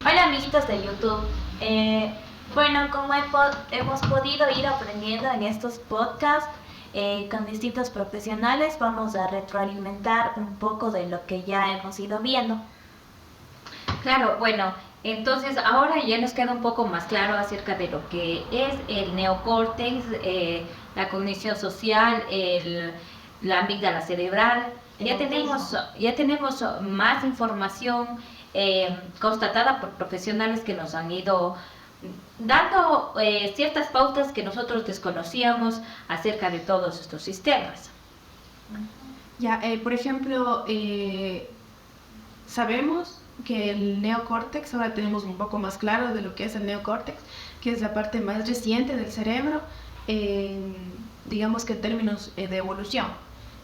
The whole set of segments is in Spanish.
Hola amiguitos de YouTube. Bueno, como hemos podido ir aprendiendo en estos podcasts con distintos profesionales, vamos a retroalimentar un poco de lo que ya hemos ido viendo. Claro, bueno, entonces ahora ya nos queda un poco más claro acerca de lo que es el neocórtex, la cognición social, la amígdala cerebral. Ya tenemos más información constatada por profesionales que nos han ido dando ciertas pautas que nosotros desconocíamos acerca de todos estos sistemas. Por ejemplo, sabemos que el neocórtex, ahora tenemos un poco más claro de lo que es el neocórtex, que es la parte más reciente del cerebro, digamos que en términos de evolución,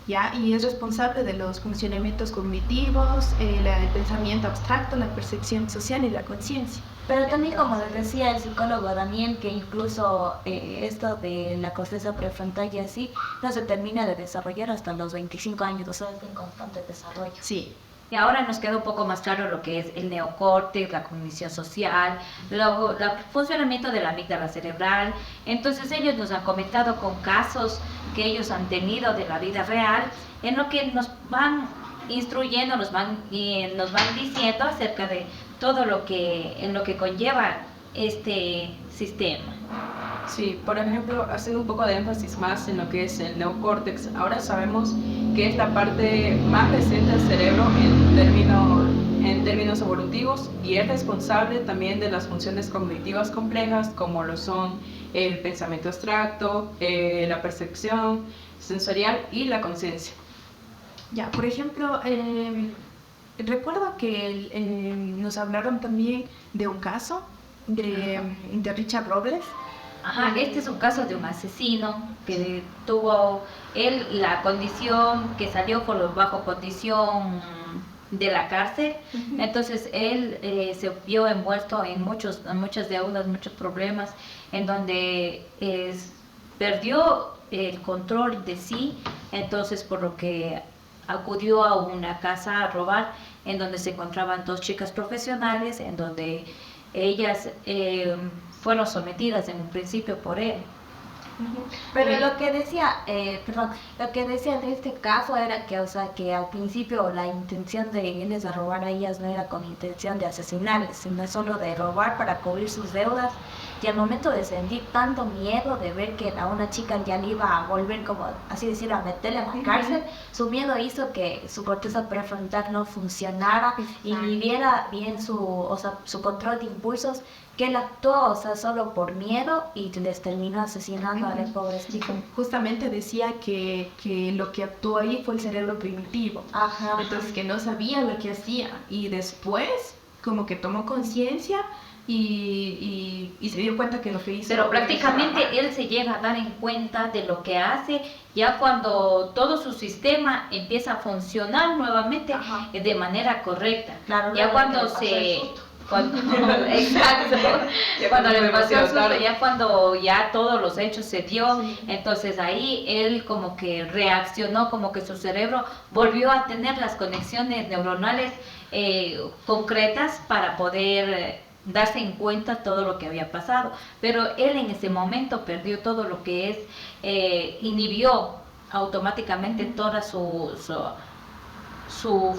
¿ya? Y es responsable de los funcionamientos cognitivos, el pensamiento abstracto, la percepción social y la conciencia. Pero también, como les decía el psicólogo Daniel, que incluso esto de la corteza prefrontal y así no se termina de desarrollar hasta los 25 años, o sea, es en constante desarrollo. Sí. Y ahora nos queda un poco más claro lo que es el neocórtex, la cognición social, el funcionamiento de la amígdala cerebral. Entonces ellos nos han comentado con casos que ellos han tenido de la vida real, en lo que nos van instruyendo, nos van diciendo acerca de todo lo que conlleva este sistema. Sí, por ejemplo, haciendo un poco de énfasis más en lo que es el neocórtex, ahora sabemos que es la parte más reciente del cerebro en términos evolutivos y es responsable también de las funciones cognitivas complejas como lo son el pensamiento abstracto, la percepción sensorial y la conciencia. Por ejemplo, recuerdo que nos hablaron también de un caso de Richard Robles. Ajá, este es un caso de un asesino que tuvo él la condición que salió bajo condición de la cárcel. Entonces él se vio envuelto en muchas deudas, muchos problemas, en donde perdió el control de sí. Entonces, por lo que acudió a una casa a robar, en donde se encontraban dos chicas profesionales, en donde ellas fueron sometidas en un principio por él. Pero lo que decía de este caso era que, o sea, que al principio la intención de irles a robar a ellas no era con intención de asesinarles, sino solo de robar para cubrir sus deudas. Y al momento de sentir tanto miedo de ver que a una chica ya le iba a volver, como así decir, a meterle en la cárcel, su miedo hizo que su corteza prefrontal no funcionara y viviera bien su control de impulsos, que él actuó, o sea, solo por miedo y les terminó asesinando a los pobres chicos. Justamente decía que lo que actuó ahí fue el cerebro primitivo. Ajá. Entonces que no sabía lo que hacía y después como que tomó conciencia y se dio cuenta que lo que hizo... Pero prácticamente él se llega a dar en cuenta de lo que hace ya cuando todo su sistema empieza a funcionar nuevamente de manera correcta. Claro, ya cuando exacto, cuando le pasó el susto, ya cuando ya todos los hechos se dio, entonces ahí él como que reaccionó, como que su cerebro volvió a tener las conexiones neuronales concretas para poder darse en cuenta todo lo que había pasado. Pero él en ese momento perdió todo lo que es, inhibió automáticamente toda su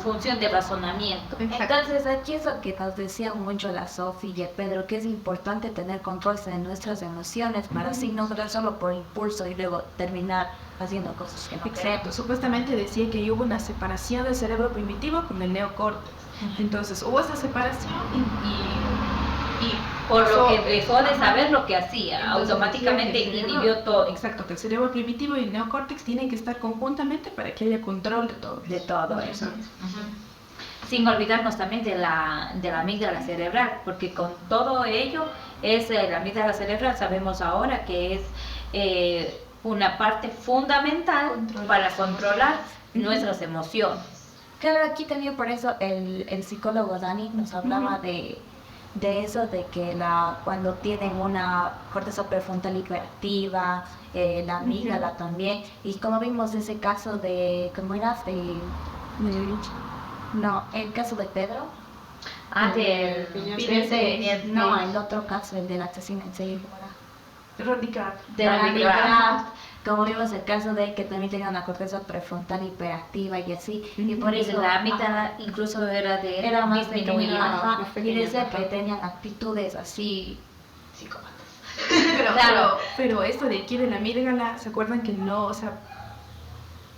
función de razonamiento. Entonces aquí es lo que nos decía mucho la Sofi y el Pedro, que es importante tener control de nuestras emociones para así no ser solo por impulso y luego terminar haciendo cosas que no queremos. Exacto, supuestamente decía que hubo una separación del cerebro primitivo con el neocórtex. Entonces hubo esa separación y por lo que dejó de saber lo que hacía, entonces, automáticamente inhibió todo. Exacto, que el cerebro primitivo y el neocórtex tienen que estar conjuntamente para que haya control de todo. De todo eso. Sin olvidarnos también de la amígdala cerebral, porque con todo ello es la amígdala cerebral, sabemos ahora que es una parte fundamental para controlar nuestras emociones. Claro, aquí también por eso el psicólogo Dani nos hablaba de eso, de que cuando tienen una corteza prefrontal hiperactiva, la amígdala también, y como vimos ese caso de, ¿cómo era? No, el caso de Pedro. Del Fíjense, No, el otro caso, el del asesino en serie. Rodney Kraft. De Randy Randy Kraft. Kraft, como vimos el caso de él que también tenía una corteza prefrontal hiperactiva y así, y por Y eso la mitad incluso era de era más disminuida. pequeño, ajá, más y pequeño, decía ajá. que tenían actitudes así psicópatas. Claro. Pero esto de quién era la amígdala, ¿se acuerdan que no?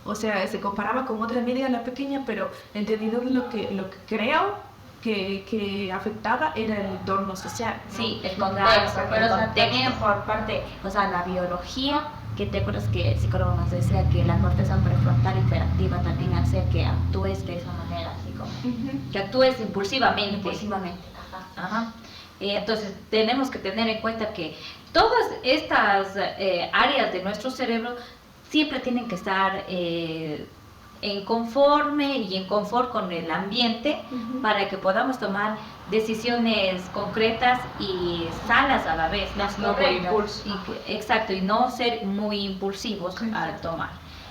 O sea, se comparaba con otra amígdala pequeña, pero entendido lo que creo que afectaba era el entorno social. ¿no? Sí, el contexto, Pero o sea, el también contexto. por parte, o sea, la biología, que te acuerdas que el psicólogo nos decía que la corteza prefrontal hiperactiva también hace que actúes de esa manera, así como Ujú. Que actúes impulsivamente. impulsivamente. Ajá. Ajá. Entonces tenemos que tener en cuenta que todas estas áreas de nuestro cerebro siempre tienen que estar en conforme y en confort con el ambiente Ujú. para que podamos tomar decisiones concretas y sanas a la vez. No por impulso. Exacto, y no ser muy impulsivos al tomar.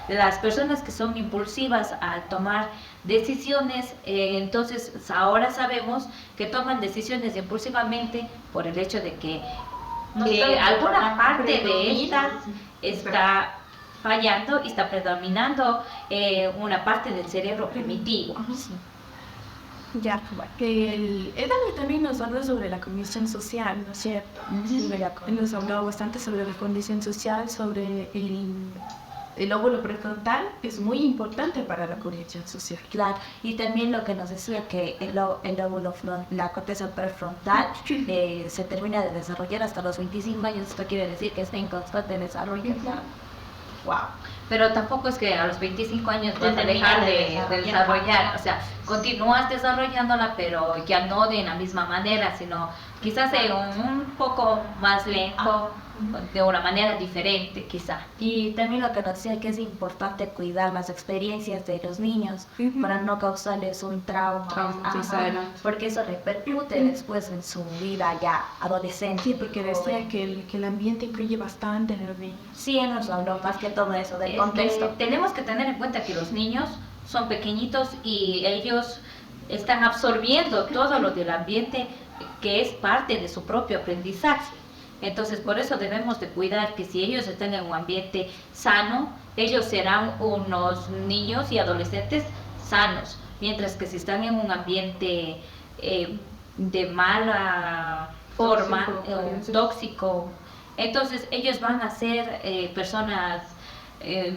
Las personas que son impulsivas al tomar decisiones, entonces ahora sabemos que toman decisiones impulsivamente por el hecho de que No están alguna parte de predominan. esta está fallando y está predominando una parte del cerebro primitivo. Ajá. Ya, Edan también nos habla sobre la condición social, ¿no es cierto? Él nos habló bastante sobre la condición social, sobre el lóbulo prefrontal, que es muy importante para la condición social. Claro, y también lo que nos decía que el lóbulo, la corteza prefrontal se termina de desarrollar hasta los 25 años, esto quiere decir que está en constante desarrollo. Wow. Pero tampoco es que a los 25 años vas a termina dejar de de desarrollar, o sea, continúas desarrollándola, pero ya no de la misma manera, sino quizás un poco más lento, de una manera diferente, quizá. Y también lo que nos decía que es importante cuidar las experiencias de los niños Ujú. para no causarles un trauma, Traumatizar. porque eso repercute después en su vida ya adolescente. Sí, porque decía que el ambiente influye bastante en el niño. Sí, él nos habló más que todo eso del Es contexto. que tenemos que tener en cuenta que los niños son pequeñitos y ellos están absorbiendo todo lo del ambiente que es parte de su propio aprendizaje. Entonces, por eso debemos de cuidar que si ellos están en un ambiente sano, ellos serán unos niños y adolescentes sanos, mientras que si están en un ambiente de mala forma, tóxico, entonces ellos van a ser personas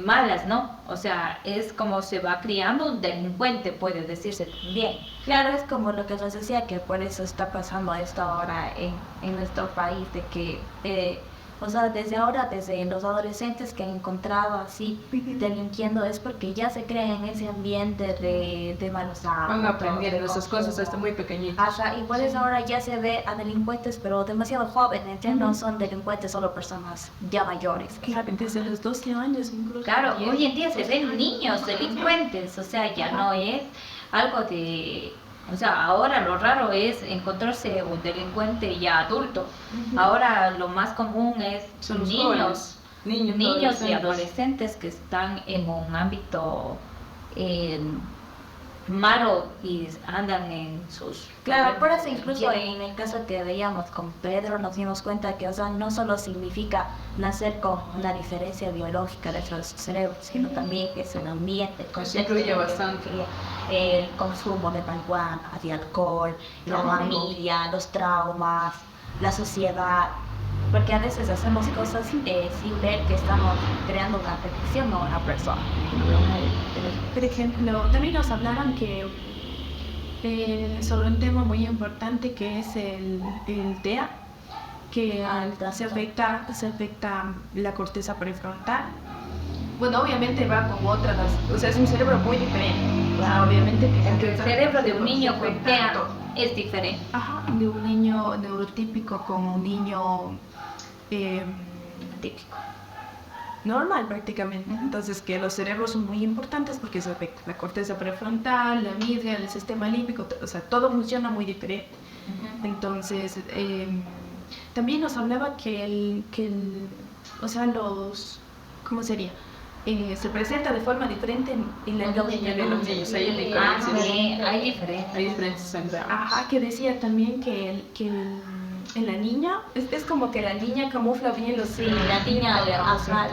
malas, ¿no? O sea, es como se va criando un delincuente, puede decirse también. Claro, es como lo que nos decía, que por eso está pasando esto ahora en nuestro país, de que, o sea, desde ahora, desde los adolescentes que han encontrado así delinquiendo, es porque ya se crean en ese ambiente de malos hábitos. Van aprendiendo de esas cosas consumo. hasta muy pequeñitos. Ajá, y por eso ahora ya se ve a delincuentes, pero demasiado jóvenes, ya no son delincuentes solo personas ya mayores. Claro, desde los 12 años incluso. Claro, hoy en día se ven niños delincuentes, o sea, ya no es algo de... O sea, ahora lo raro es encontrarse un delincuente ya adulto. Ahora lo más común es Son los niños, jóvenes, niños y adolescentes. adolescentes que están en un ámbito malo y andan en sus... Claro, por eso incluso en el caso que veíamos con Pedro nos dimos cuenta que, o sea, no solo significa nacer con una diferencia biológica dentro de su cerebro, sino también que es un ambiente, el contexto influye que bastante. influye, el consumo de marihuana, de alcohol, la familia, los traumas, la sociedad, porque a veces hacemos cosas sin ver que estamos creando una afección a una persona. Por ejemplo, también nos hablaron que sobre un tema muy importante que es el TEA, que se afecta la corteza prefrontal. Bueno, obviamente va con otras, o sea, es un cerebro muy diferente. Claro, obviamente que El cerebro de un niño con TEA es diferente. Ajá, de un niño neurotípico con un niño típico. Normal prácticamente. Entonces que los cerebros son muy importantes porque se afecta la corteza prefrontal, la amígdala, el sistema límbico, o sea, todo funciona muy diferente. Entonces, también nos hablaba o sea, ¿cómo sería? se presenta de forma diferente en la niña y en los niños. Hay Ah, diferencias. sí, hay diferencias. Hay diferencias entre ambos. Ajá, que decía también en la niña, es como que la niña camufla bien los Sí, la niña le Ajá.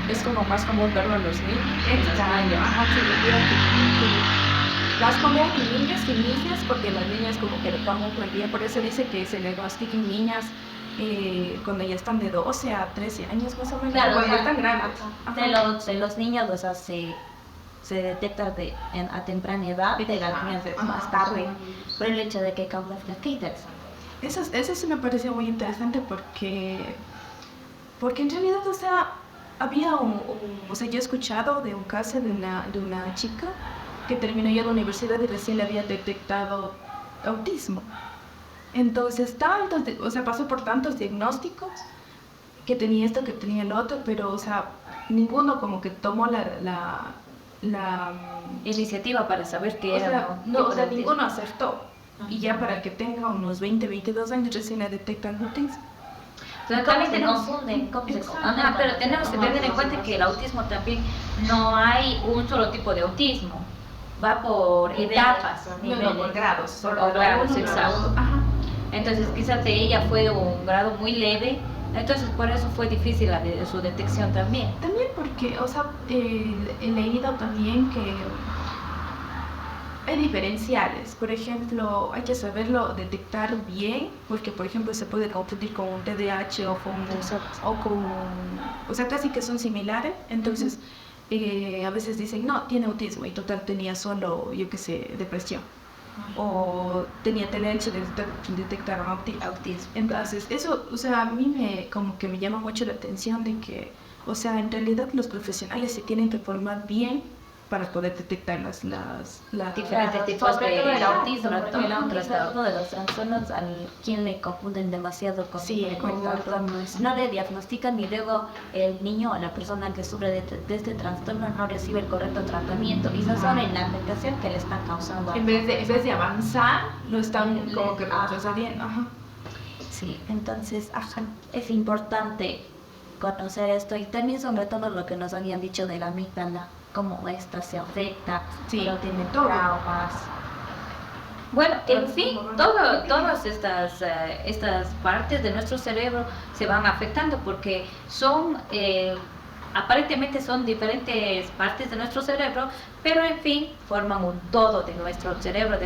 Es como más común verlo en los niños. Extraño, ajá, que le digo que las comen en niñas y niñas, porque las niñas como que lo camuflan bien, por eso dice que se le diagnostican niñas cuando ya están de 12 a 13 años más o menos, Claro, cuando ya o sea, están grandes. Ajá. de los niños, o sea, se detecta a temprana edad, y de las niñas más tarde, por el hecho de que causa flaquitas. Eso sí me pareció muy interesante porque en realidad, o sea, había o sea, yo he escuchado de un caso de una chica que terminó ya la universidad y recién le había detectado autismo. Entonces, o sea, pasó por tantos diagnósticos que tenía esto, que tenía el otro, pero, o sea, ninguno como que tomó la Iniciativa para saber qué o era. sea, ¿no? no, o sea, Tipo de ninguno acertó. Y ya para que tenga unos 20, 22 años recién le detectan autismo. Pero ¿Cómo también se tenemos, confunden? ¿Cómo se Exacto. confunden? ajá, pero tenemos que tener en cuenta que el autismo también no hay un solo tipo de autismo, va por etapas. No, por grados. Solo Por grados, uno, exacto. Ajá. Entonces quizás de ella fue un grado muy leve, entonces por eso fue difícil su detección también. También porque, o sea, he leído también que hay diferenciales. Por ejemplo, hay que saberlo detectar bien, porque, por ejemplo, se puede confundir con un TDAH o sea, casi que son similares. Entonces, a veces dicen, no, tiene autismo, y total tenía solo, yo qué sé, depresión. O tenía TDAH, detectaron autismo. Entonces, eso, o sea, a mí como que me llama mucho la atención de que, o sea, en realidad los profesionales se tienen que formar bien para poder detectar las Diferentes tipos Sobre todo de el autismo, trastorno. porque el autismo es uno de los trastornos al quien le confunden demasiado con Sí, con exacto. trastornos. No le diagnostican y luego el niño o la persona que sufre de este trastorno no recibe el correcto tratamiento y no saben la afectación que le están causando. En vez de avanzar, lo están como que retrocediendo. Ajá. Sí, entonces, ajá, es importante conocer esto y también sobre todo lo que nos habían dicho de la amígdala, cómo esta se afecta, Sí, pero tiene todo. traumas. Bueno, en fin, todas estas partes de nuestro cerebro se van afectando porque son, aparentemente son diferentes partes de nuestro cerebro, pero en fin, forman un todo de nuestro cerebro,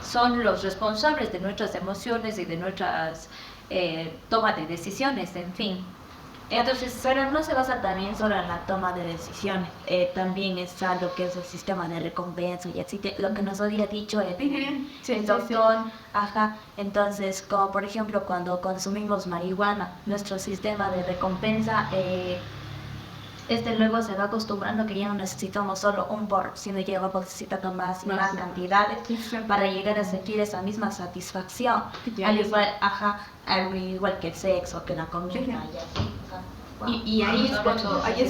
son los responsables de nuestras emociones y de nuestras tomas de decisiones, en fin. Entonces, pero no se basa también solo en la toma de decisiones, también está lo que es el sistema de recompensa y así lo que nos había dicho el doctor, ajá, entonces como por ejemplo cuando consumimos marihuana, nuestro sistema de recompensa, luego se va acostumbrando que ya no necesitamos solo un por, sino ya vamos necesitando más y más cantidades para llegar a sentir esa misma satisfacción, Ya, al ya. al igual que el sexo, que la comida y así. Y ahí es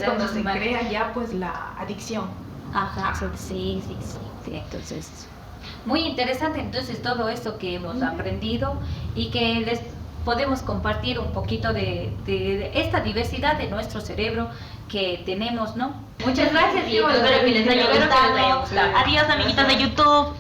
cuando se crea ya pues la adicción. Ajá, sí, entonces, Muy interesante entonces todo esto que hemos aprendido y que les podemos compartir un poquito de esta diversidad de nuestro cerebro que tenemos, ¿no? Muchas gracias y espero que les haya gustado. Adiós, amiguitos de YouTube.